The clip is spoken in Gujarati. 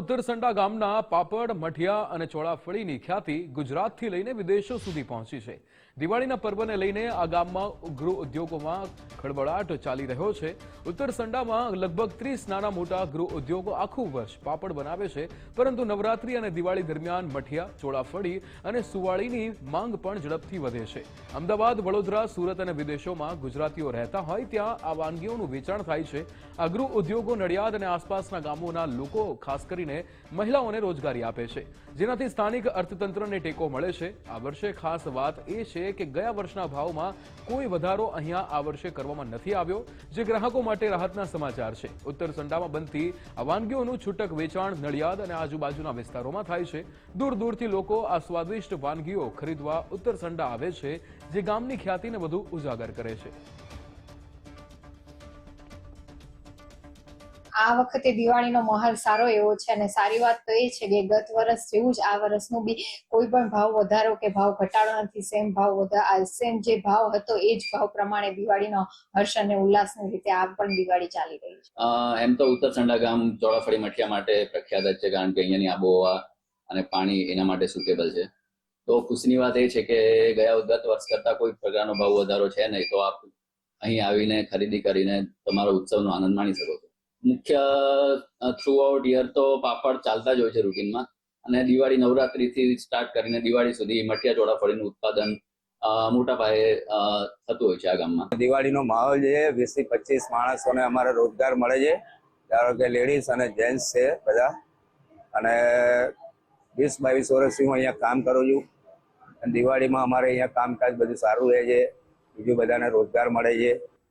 ઉત્તરસંડા ગામના પાપડ, મઠિયા અને ચોળાફળીની ખ્યાતિ ગુજરાતથી લઈને વિદેશો સુધી પહોંચી છે। દિવાળીના પર્વને લઈને આ ગામમાં ગૃહ ઉદ્યોગોમાં ખળબળાટ ચાલી રહ્યો છે। ઉત્તરસંડામાં લગભગ 30 નાના મોટા ગૃહ ઉદ્યોગો આખું વર્ષ પાપડ બનાવે છે, પરંતુ નવરાત્રી અને દિવાળી દરમિયાન મઠિયા, ચોળાફળી અને સુવાળીની માંગ પણ ઝડપથી વધે છે। અમદાવાદ, વડોદરા, સુરત અને વિદેશોમાં ગુજરાતીઓ રહેતા હોય ત્યાં આ વાનગીઓનું વેચાણ થાય છે। આ ગૃહ ઉદ્યોગો નડિયાદ અને આસપાસના ગામોના લોકો, ખાસ કરીને મહિલાઓને રોજગારી આપે છે, જેનાથી સ્થાનિક અર્થતંત્રને ટેકો મળે છે। આ વર્ષે ખાસ વાત એ છે કે ગયા વર્ષના ભાવમાં કોઈ વધારો અહીંયા આ વર્ષે કરવામાં નથી આવ્યો, જે ગ્રાહકો માટે રાહતના સમાચાર છે। ઉત્તરસંડામાં બનતી આ વાનગીઓનું છૂટક વેચાણ નડિયાદ અને આજુબાજુના વિસ્તારોમાં થાય છે। દૂર દૂરથી લોકો આ સ્વાદિષ્ટ વાનગીઓ ખરીદવા ઉત્તરસંડા આવે છે, જે ગામની ખ્યાતિને વધુ ઉજાગર કરે છે। આ વખતે દિવાળીનો માહોલ સારો એવો છે અને સારી વાત તો એ છે કે ગત વર્ષ જેવું જ આ વર્ષનું બી કોઈ પણ ભાવ વધારો કે ભાવ ઘટાડો નથી। સેમ જે ભાવ હતો એ જ ભાવ પ્રમાણે દિવાળીનો હર્ષ અને ઉલ્લાસની રીતે આ પણ દિવાળી ચાલી રહી છે। એમ તો ઉત્તરસંડા ગામ ચોળાફળી મઠિયા માટે પ્રખ્યાત જ છે, કારણ કે અહીંયાની આબોહવા અને પાણી એના માટે સુટેબલ છે। તો ખુશીની વાત એ છે કે ગત વર્ષ કરતા કોઈ પ્રકારનો ભાવ વધારો છે નહીં, તો આપ અહીં આવીને ખરીદી કરીને તમારો ઉત્સવનો આનંદ માણી શકો છો। મુખ્ય થ્રુ આઉટ યર તો પાપડ ચાલતા જ હોય છે રૂટીનમાં, અને દિવાળી નવરાત્રીથી સ્ટાર્ટ કરીને દિવાળી સુધી મઠિયા ચોળાફળીનું ઉત્પાદન મોટા પાયે થતું હોય છે આ ગામમાં। દિવાળીનો માહોલ છે, 20 થી 25 માણસોને અમારે રોજગાર મળે છે। ધારો કે લેડીઝ અને જેન્ટ્સ છે બધા, અને 20-22 વર્ષથી હું અહીંયા કામ કરું છું। દિવાળીમાં અમારે અહીંયા કામકાજ બધું સારું રહે છે, બીજું બધાને રોજગાર મળે છે।